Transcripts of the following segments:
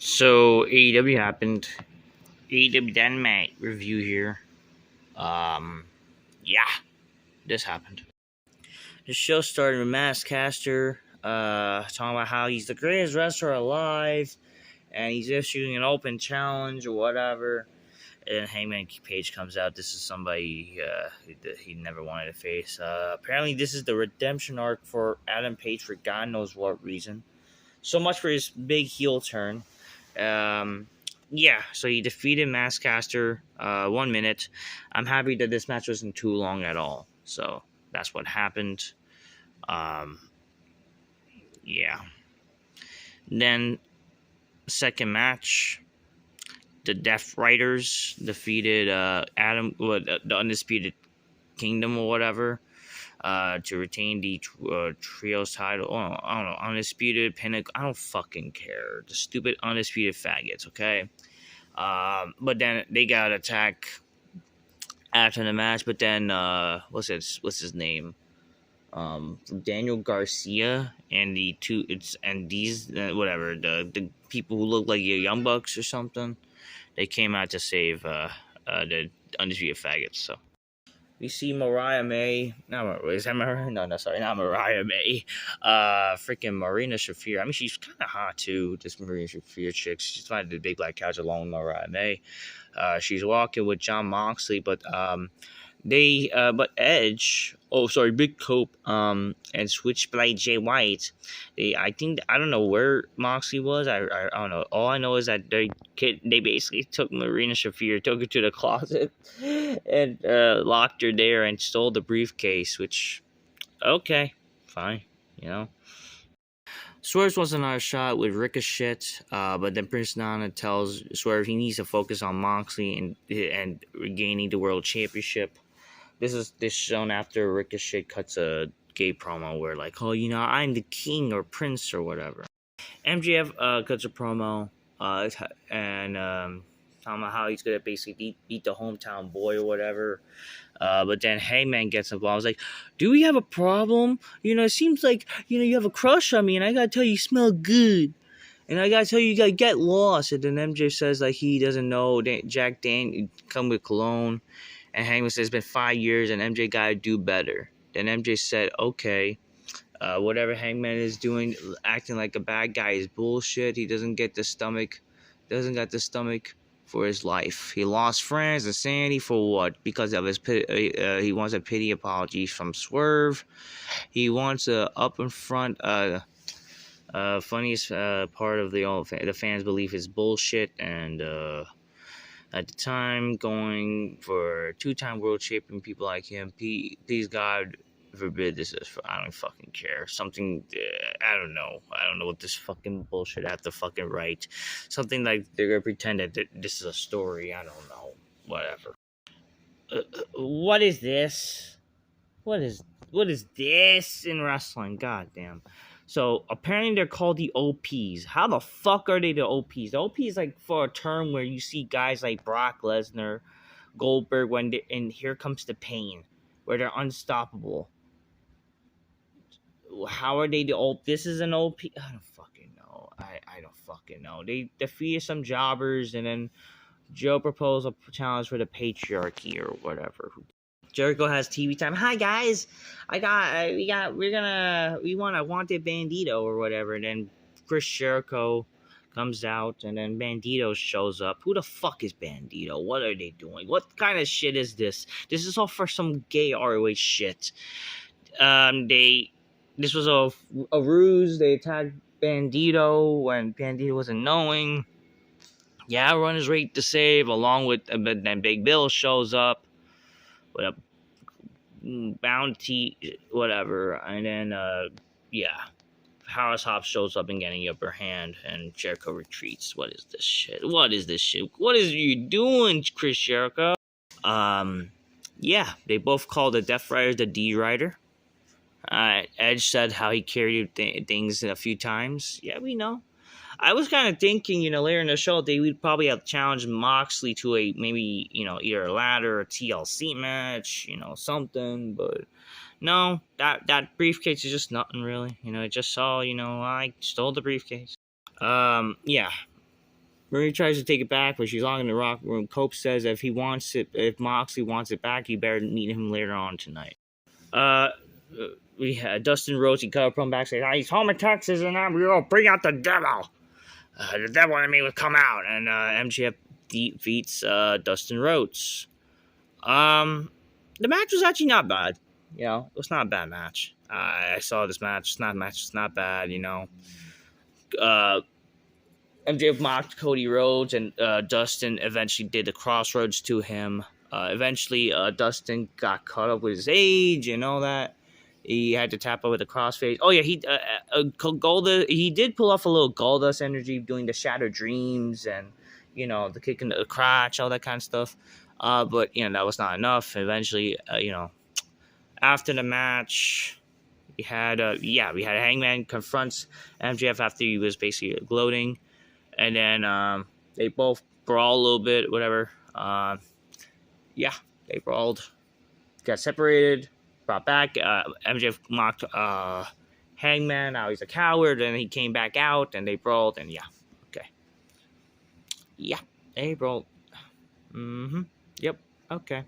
So AEW happened. AEW Dynamite review here. Yeah, this happened. The show started with Mass Caster, talking about how he's the greatest wrestler alive, and he's issuing an open challenge or whatever. And Hangman Page comes out. This is somebody he never wanted to face. Apparently, this is the redemption arc for Adam Page for God knows what reason. So much for his big heel turn. Yeah, so he defeated Masscaster 1 minute. I'm happy that this match wasn't too long at all. So that's what happened. Yeah. Then second match, the Death Riders defeated the Undisputed Kingdom or whatever. To retain the trios title. Oh, I don't know, Undisputed Pinnacle. I don't fucking care. The stupid Undisputed faggots, okay? But then they got attacked after the match. But then, what's his name? Daniel Garcia and whatever the people who look like the Young Bucks or something. They came out to save the Undisputed faggots. So. We see Mariah May. Is that Mariah? No, sorry, not Mariah May. Freaking Marina Shafir. I mean, she's kind of hot too. This Marina Shafir chick. She's finding the big black couch along with Mariah May. She's walking with John Moxley, but Edge. Oh, sorry, Big Cope. And Switchblade Jay White. I don't know where Moxley was. I don't know. All I know is that they basically took Marina Shafir, took her to the closet, and locked her there and stole the briefcase. Which, okay, fine, you know. Swerve wants another shot with Ricochet, but then Prince Nana tells Swerve he needs to focus on Moxley and regaining the World Championship. This is shown after Ricochet cuts a gay promo where like, oh, I'm the king or prince or whatever. MJF cuts a promo and talking about how he's gonna basically beat the hometown boy or whatever. But then Hangman gets involved. I was like, do we have a problem? It seems like, you have a crush on me, and I gotta tell you smell good. And I gotta tell you gotta get lost. And then MJ says, like, he doesn't know Jack Dan come with cologne. And Hangman says, it's been 5 years, and MJ gotta do better. Then MJ said, okay, whatever Hangman is doing, acting like a bad guy is bullshit. He doesn't got the stomach for his life. He lost friends and sanity for what? Because of his he wants a pity apology from Swerve. He wants a up in front. Funniest part of the fans' belief is bullshit, and at the time, going for 2-time world champion people like him, please God forbid this is. I don't fucking care. Something I don't know. I don't know what this fucking bullshit I have to fucking write. Something like they're gonna pretend that this is a story. I don't know. Whatever. What is this? What is this in wrestling? God damn. So apparently they're called the OPs. How the fuck are they the OPs? The OP is like for a term where you see guys like Brock Lesnar, Goldberg, and Here Comes the Pain, where they're unstoppable. How are they the OP? This is an OP. I don't fucking know. I don't fucking know. They defeated some jobbers, and then Joe proposed a challenge for the patriarchy or whatever. Jericho has TV time. Hi guys, we want a wanted Bandito or whatever. And then Chris Jericho comes out, and then Bandito shows up. Who the fuck is Bandito? What are they doing? What kind of shit is this? This is all for some gay ROH shit. This was a ruse. They attacked Bandito when Bandito wasn't knowing. Yeah, Run is ready to save, along with but then Big Bill shows up with a bounty, whatever, and then House Hop shows up and getting the upper hand, and Jericho retreats. What is this shit? What is you doing, Chris Jericho? They both call the Death Rider the D Rider. Edge said how he carried things a few times. Yeah, we know. I was kind of thinking, later in the show, they would probably have challenged Moxley to a maybe, either a ladder or TLC match, something. But no, that briefcase is just nothing really. It just saw, I stole the briefcase. Yeah. Marie tries to take it back, but she's locked in the rock room. Cope says if Moxley wants it back, you better meet him later on tonight. We had Dustin Rhodes. He cut up from backstage. He's home in Texas, and I'm going to bring out the devil. The devil in me will come out, and MJF defeats Dustin Rhodes. The match was actually not bad. You know, it was not a bad match. I saw this match. It's not bad. You know, MJF mocked Cody Rhodes, and Dustin eventually did the crossroads to him. Eventually, Dustin got caught up with his age and all that. He had to tap out with a crossface. Oh yeah, he did pull off a little Goldust energy doing the Shattered Dreams and, you know, the kick in the crotch, all that kind of stuff. But you know, that was not enough. Eventually, you know, after the match, we had Hangman confronts MJF after he was basically gloating, and then they both brawl a little bit, whatever. They brawled, got separated, brought back. MJF mocked Hangman. Now he's a coward, and he came back out, and they brawled, and they brawled. Yep. Okay.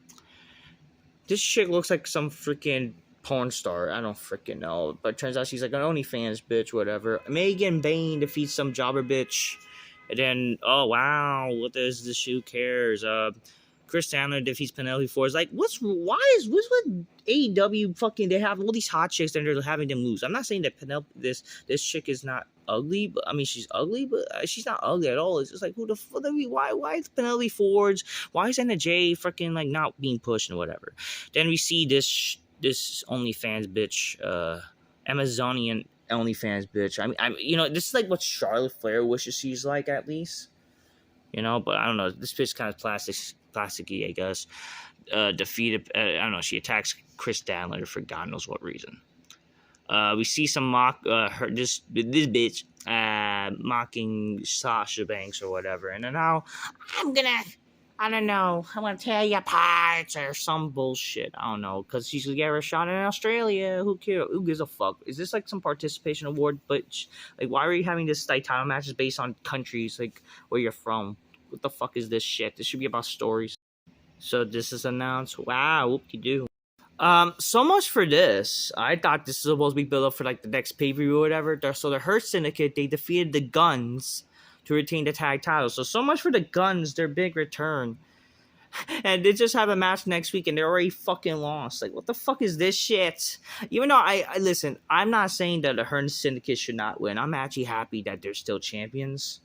This chick looks like some freaking porn star. I don't freaking know. But turns out she's like an OnlyFans bitch, whatever. Megan Bain defeats some jobber bitch. And then, oh wow, what is this? Who cares? Chris Sandler defeats Penelope Ford. Like, what's with AEW fucking, they have all these hot chicks and they're having them lose. I'm not saying that Penelope, this chick is not ugly, but I mean, she's ugly, but she's not ugly at all. It's just like, who the fuck, why is Penelope Ford's, why is Anna Jay freaking like not being pushed and whatever. Then we see this OnlyFans bitch, Amazonian OnlyFans bitch. I mean, you know, this is like what Charlotte Flair wishes she's like, at least, you know, but I don't know, this bitch kind of plasticky, I guess. Defeated, I don't know, she attacks Chris Statlander for God knows what reason. We see some this bitch mocking Sasha Banks or whatever, and then now I'm gonna tear you apart or some bullshit. I don't know, because she's gonna get her shot in Australia. Who cares? Who gives a fuck? Is this like some participation award? But like, why are you having this like title matches based on countries like where you're from? What the fuck is this shit? This should be about stories. So this is announced. Wow, whoop-de-doo. So much for this. I thought this was supposed to be built up for like the next pay-per-view or whatever. So the Hurt Syndicate, they defeated the Guns to retain the tag titles. So much for the Guns, their big return. And they just have a match next week and they're already fucking lost. Like, what the fuck is this shit? Even though I listen, I'm not saying that the Hurt Syndicate should not win. I'm actually happy that they're still champions.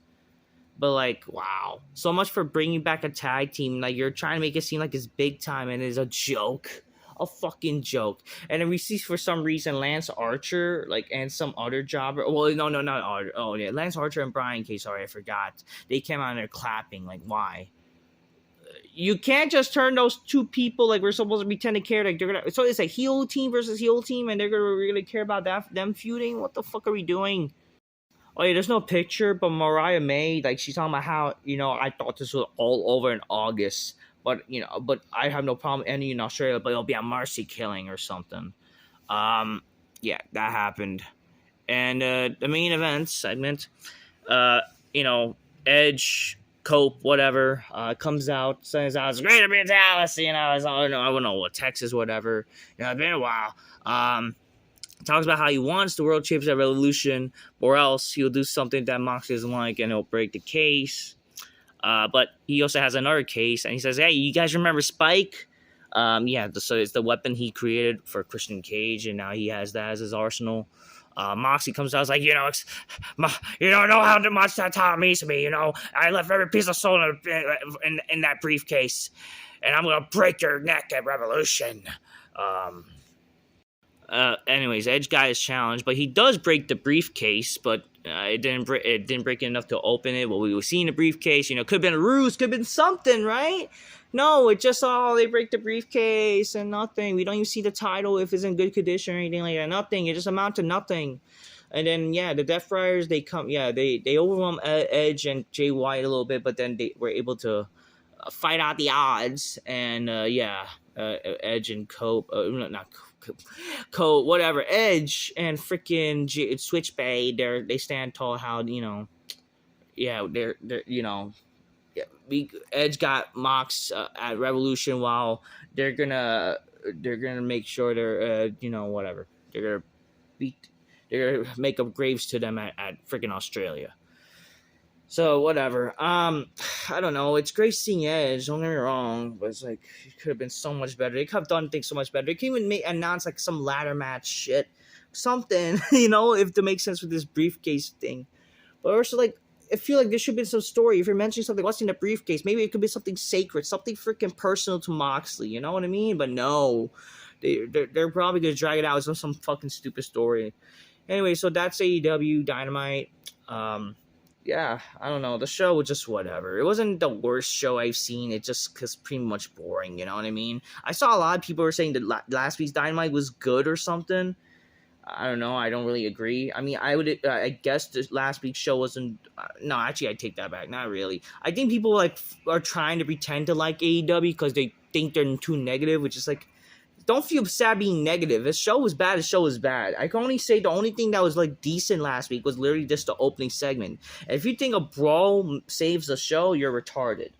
But like, wow. So much for bringing back a tag team. Like, you're trying to make it seem like it's big time and it's a joke. A fucking joke. And then we see for some reason Lance Archer, like, and some other jobber. Well, no, not Archer. Oh yeah, Lance Archer and Brian Cage. Sorry, I forgot. They came out and they're clapping. Like, why? You can't just turn those two people, like, we're supposed to pretend to care. Like, they're gonna. So it's a heel team versus heel team, and they're gonna really care about them feuding. What the fuck are we doing? Oh yeah, there's no picture, but Mariah May, like, she's talking about how, you know, I thought this was all over in August. But, you know, but I have no problem ending in Australia, but it'll be a Marcy killing or something. Yeah, that happened. And the main event segment, you know, Edge, Cope, whatever, comes out, says, it's great to be in Dallas, you know, I don't know what, Texas, whatever. You know, it's been a while. Talks about how he wants the World Championship Revolution, or else he'll do something that Moxley doesn't like and he'll break the case. But he also has another case, and he says, hey, you guys remember Spike? So it's the weapon he created for Christian Cage, and now he has that as his arsenal. Moxley comes out, like, you know, you don't know how much that time means to me, you know. I left every piece of soul in that briefcase, and I'm going to break your neck at Revolution. Anyways, Edge got his challenge, but he does break the briefcase, but it didn't break it enough to open it. Well, we were seeing the briefcase, you know, could have been a ruse, could have been something, right? No, it just, they break the briefcase and nothing. We don't even see the title if it's in good condition or anything like that. Nothing. It just amounted to nothing. And then, yeah, the Death Riders, they overwhelm Edge and Jay White a little bit, but then they were able to fight out the odds. And, Edge and Cope, not Cope, whatever, Edge and freaking Switchblade, they stand tall. How, you know, yeah, they're yeah, Edge got Mox at Revolution, while they're gonna they're gonna make sure they're whatever, they're gonna beat they're gonna make up graves to them at freaking Australia. So whatever. I don't know. It's great seeing Edge. Don't get me wrong, but it's like it could have been so much better. They could have done things so much better. They could even announce like some ladder match shit, something. If to make sense with this briefcase thing. But also like, I feel like there should be some story. If you're mentioning something, what's in the briefcase? Maybe it could be something sacred, something freaking personal to Moxley. You know what I mean? But no, they're probably gonna drag it out as some fucking stupid story. Anyway, so that's AEW Dynamite. Yeah, I don't know. The show was just whatever. It wasn't the worst show I've seen. It just cause pretty much boring. You know what I mean? I saw a lot of people were saying that last week's Dynamite was good or something. I don't know. I don't really agree. I mean, I guess this last week's show wasn't. No, actually, I take that back. Not really. I think people are trying to pretend to like AEW because they think they're too negative, which is like, don't feel sad being negative. This show was bad. The show was bad. I can only say the only thing that was like decent last week was literally just the opening segment. And if you think a brawl saves the show, you're retarded.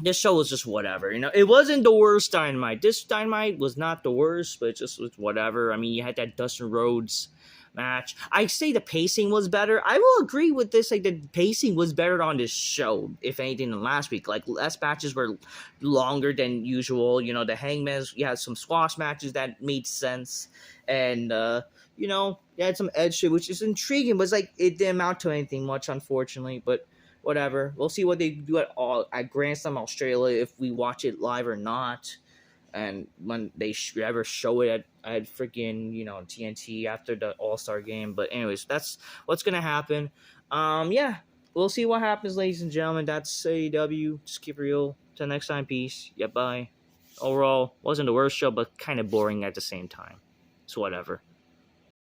This show was just whatever. It wasn't the worst Dynamite. This Dynamite was not the worst, but it just was whatever. I mean, you had that Dustin Rhodes match. I say the pacing was better. I will agree with this. Like, the pacing was better on this show, if anything, than last week. Like, less matches were longer than usual. The Hangmans, you had some squash matches that made sense. And, you had some edge shit, which is intriguing, but it's like, it didn't amount to anything much, unfortunately. But whatever. We'll see what they do at GrandSlam Australia, if we watch it live or not. And when they ever show it at freaking TNT after the All-Star game. But anyways, that's what's gonna happen. Yeah, we'll see what happens, ladies and gentlemen. That's AEW. Just keep it real. Till next time, peace. Yeah, bye. Overall, wasn't the worst show, but kind of boring at the same time. So whatever.